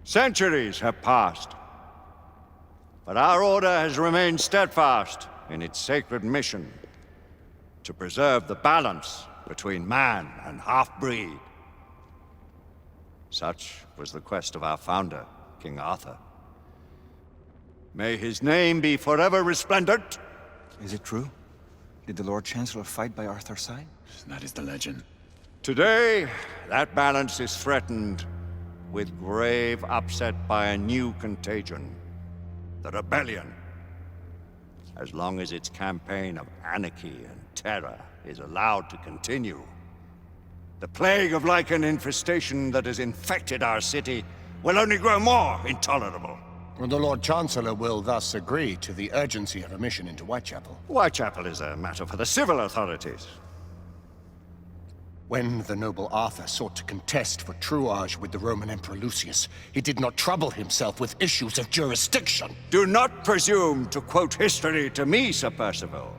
Centuries have passed, but our order has remained steadfast in its sacred mission to preserve the balance between man and half-breed. Such was the quest of our founder, King Arthur. May his name be forever resplendent. Is it true? Did the Lord Chancellor fight by Arthur's side? That is the legend. Today, that balance is threatened with grave upset by a new contagion, the rebellion. As long as its campaign of anarchy and terror is allowed to continue, the plague of lichen infestation that has infected our city will only grow more intolerable. The Lord Chancellor will thus agree to the urgency of a mission into Whitechapel. Whitechapel is a matter for the civil authorities. When the noble Arthur sought to contest for truage with the Roman Emperor Lucius, he did not trouble himself with issues of jurisdiction. Do not presume to quote history to me, Sir Percival.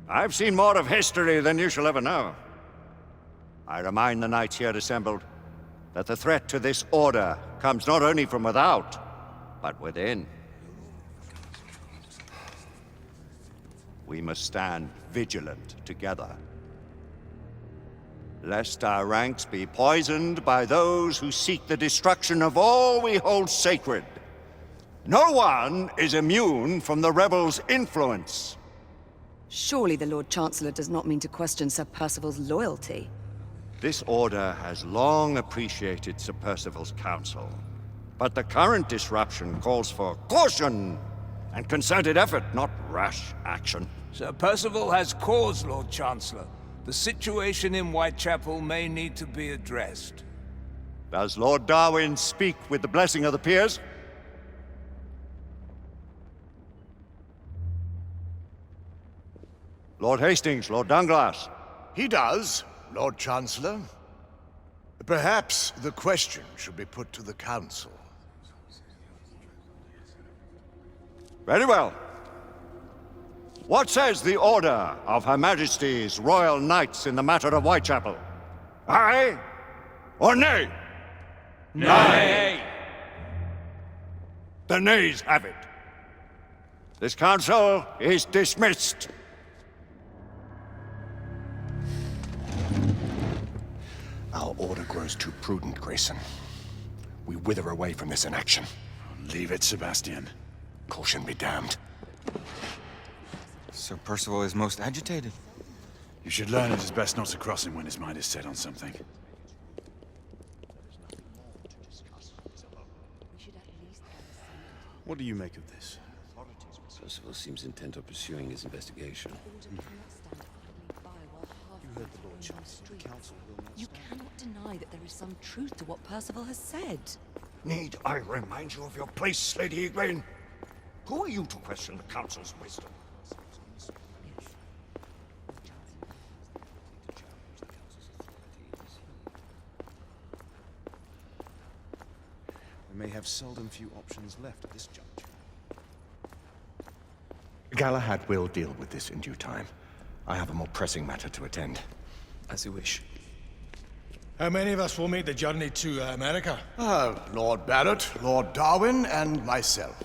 I've seen more of history than you shall ever know. I remind the knights here assembled that the threat to this order comes not only from without, but within. We must stand vigilant together, lest our ranks be poisoned by those who seek the destruction of all we hold sacred. No one is immune from the rebels' influence. Surely the Lord Chancellor does not mean to question Sir Percival's loyalty. This order has long appreciated Sir Percival's counsel, but the current disruption calls for caution and concerted effort, not rash action. Sir Percival has cause, Lord Chancellor. The situation in Whitechapel may need to be addressed. Does Lord Darwin speak with the blessing of the peers? Lord Hastings, Lord Dunglass. He does, Lord Chancellor. Perhaps the question should be put to the Council. Very well. What says the Order of Her Majesty's Royal Knights in the matter of Whitechapel? Aye or nay? Nay! The nays have it. This council is dismissed. Our order grows too prudent, Grayson. We wither away from this inaction. Leave it, Sebastian. Caution be damned. Sir Percival is most agitated. You should learn it is best not to cross him when his mind is set on something. What do you make of this? Percival seems intent on pursuing his investigation. You cannot deny that there is some truth to what Percival has said. Need I remind you of your place, Lady Egwene? Who are you to question the Council's wisdom? We may have seldom few options left at this juncture. Galahad will deal with this in due time. I have a more pressing matter to attend. As you wish. How many of us will make the journey to America? Lord Barrett, Lord Darwin, and myself.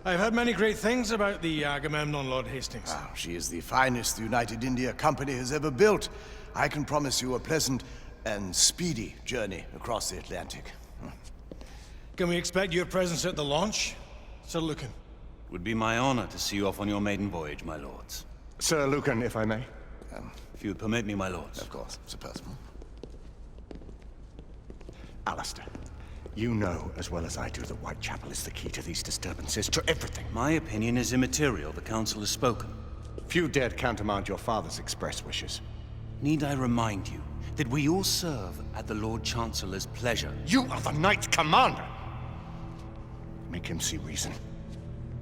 I've heard many great things about the Agamemnon, Lord Hastings. She is the finest the United India Company has ever built. I can promise you a pleasant and speedy journey across the Atlantic. Can we expect your presence at the launch, Sir Lucan? Would be my honor to see you off on your maiden voyage, my lords. Sir Lucan, if I may. If you would permit me, my lords. Of course, Sir Percival. Alistair, you know as well as I do that Whitechapel is the key to these disturbances, to everything. My opinion is immaterial. The council has spoken. Few dared countermand your father's express wishes. Need I remind you that we all serve at the Lord Chancellor's pleasure? You are the Knight Commander! Make him see reason.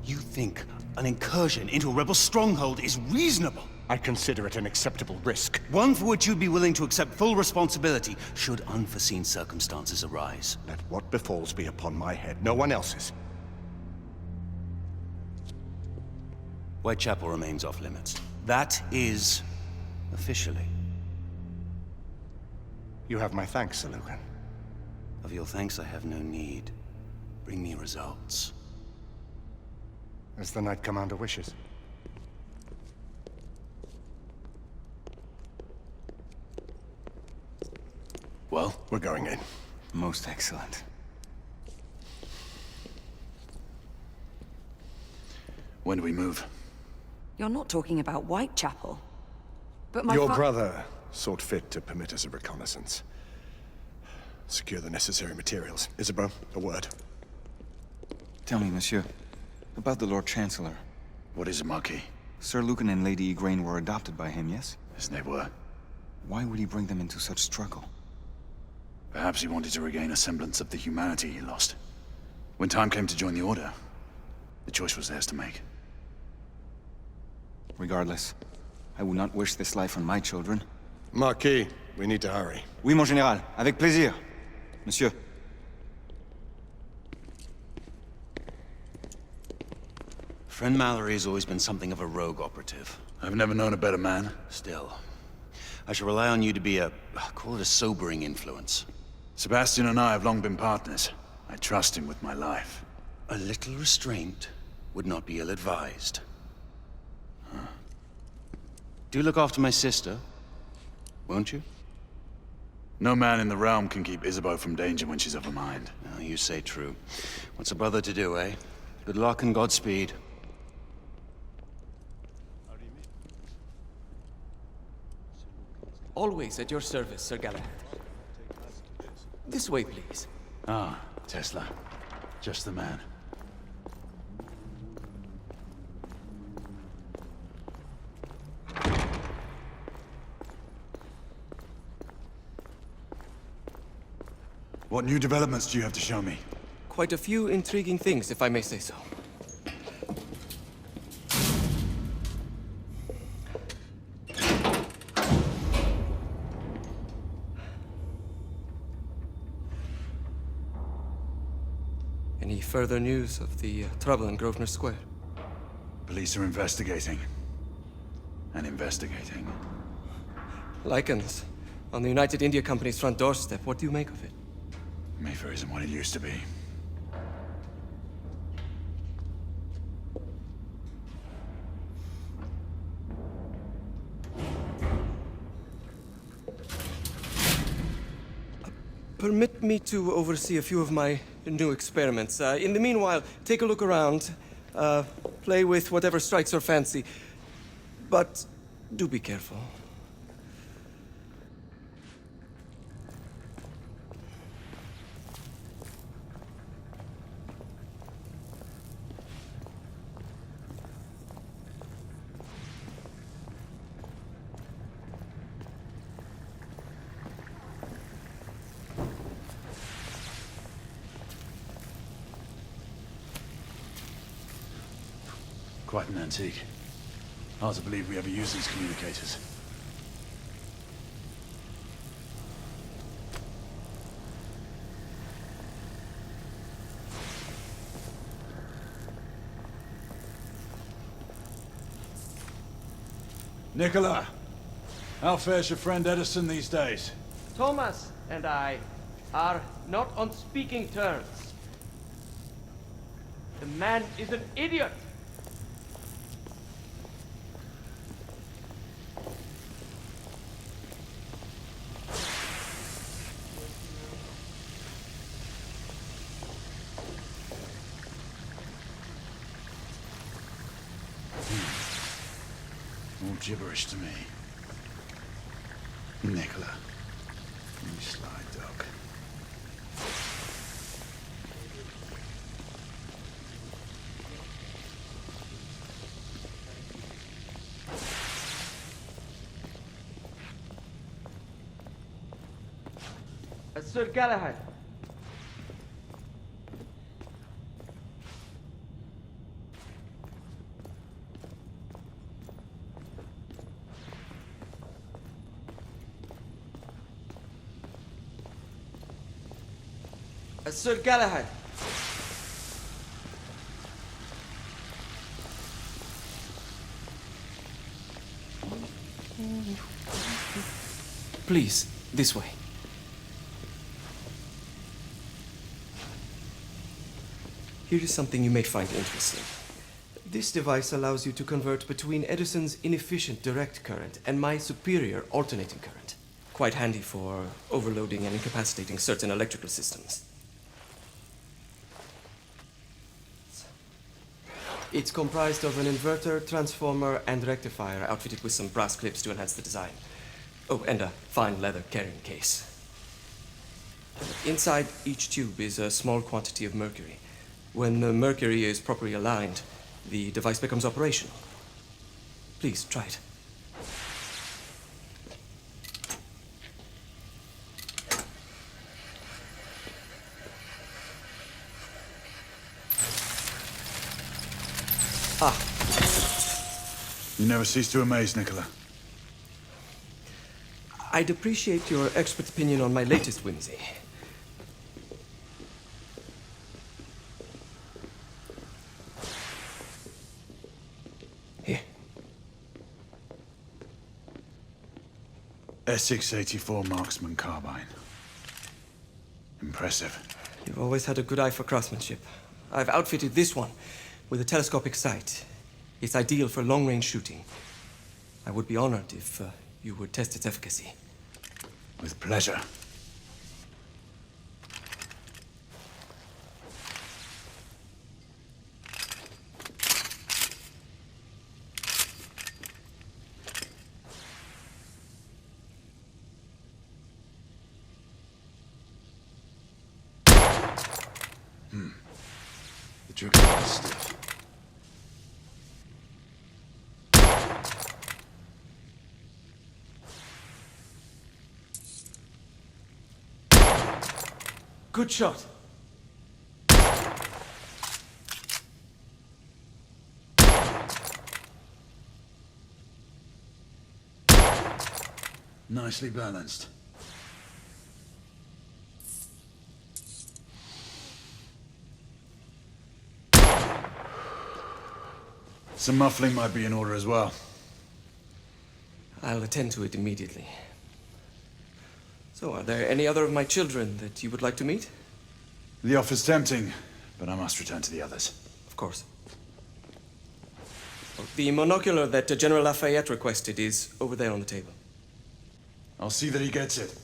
You think an incursion into a rebel stronghold is reasonable? I consider it an acceptable risk. One for which you'd be willing to accept full responsibility should unforeseen circumstances arise. Let what befalls be upon my head, no one else's. Whitechapel remains off limits. That is officially. You have my thanks, Sir Lucan. Of your thanks I have no need. Bring me results. As the Knight Commander wishes. Well, We're going in. Most excellent. when do we move? You're not talking about Whitechapel. But my Your brother sought fit to permit us a reconnaissance. Secure the necessary materials. Isabel, a word. Tell me, monsieur, about the Lord Chancellor. What is it, Marquis? Sir Lucan and Lady Igraine were adopted by him, yes? Yes, they were. Why would he bring them into such struggle? Perhaps he wanted to regain a semblance of the humanity he lost. When time came to join the Order, the choice was theirs to make. Regardless, I would not wish this life on my children. Marquis, we need to hurry. Oui, mon général. Avec plaisir. Monsieur. Friend Mallory has always been something of a rogue operative. I've never known a better man. Still, I shall rely on you to be call it a sobering influence. Sebastian and I have long been partners. I trust him with my life. A little restraint would not be ill-advised. Do look after my sister, won't you? No man in the realm can keep Isabeau from danger when she's of a mind. Oh, you say true. What's a brother to do, eh? Good luck and Godspeed. Always at your service, Sir Galahad. This way, please. Ah, Tesla. Just the man. What new developments do you have to show me? Quite a few intriguing things, if I may say so. Any further news of the trouble in Grosvenor Square? Police are investigating. And investigating. Lycans, on the United India Company's front doorstep. What do you make of it? Mayfair isn't what it used to be. Permit me to oversee a few of my new experiments. In the meanwhile, take a look around. Play with whatever strikes your fancy. But do be careful. Quite an antique. Hard to believe we ever used these communicators. Nicola, how fares your friend Edison these days? Thomas and I are not on speaking terms. The man is an idiot. All gibberish to me. Nicola, you sly dog. Sir Galahad. Sir Galahad. Please, this way. Here is something you may find interesting. This device allows you to convert between Edison's inefficient direct current and my superior alternating current. Quite handy for overloading and incapacitating certain electrical systems. It's comprised of an inverter, transformer, and rectifier outfitted with some brass clips to enhance the design. Oh, and a fine leather carrying case. Inside each tube is a small quantity of mercury. When the mercury is properly aligned, the device becomes operational. Please, try it. Ah. You never cease to amaze, Nicola. I'd appreciate your expert opinion on my latest whimsy. Here. S684 Marksman Carbine. Impressive. You've always had a good eye for craftsmanship. I've outfitted this one with a telescopic sight. It's ideal for long-range shooting. I would be honored if you would test its efficacy. With pleasure. The trigger is stiff. Good shot. Nicely balanced. Some muffling might be in order as well. I'll attend to it immediately. So, are there any other of my children that you would like to meet? The offer's tempting, but I must return to the others. Of course. The monocular that General Lafayette requested is over there on the table. I'll see that he gets it.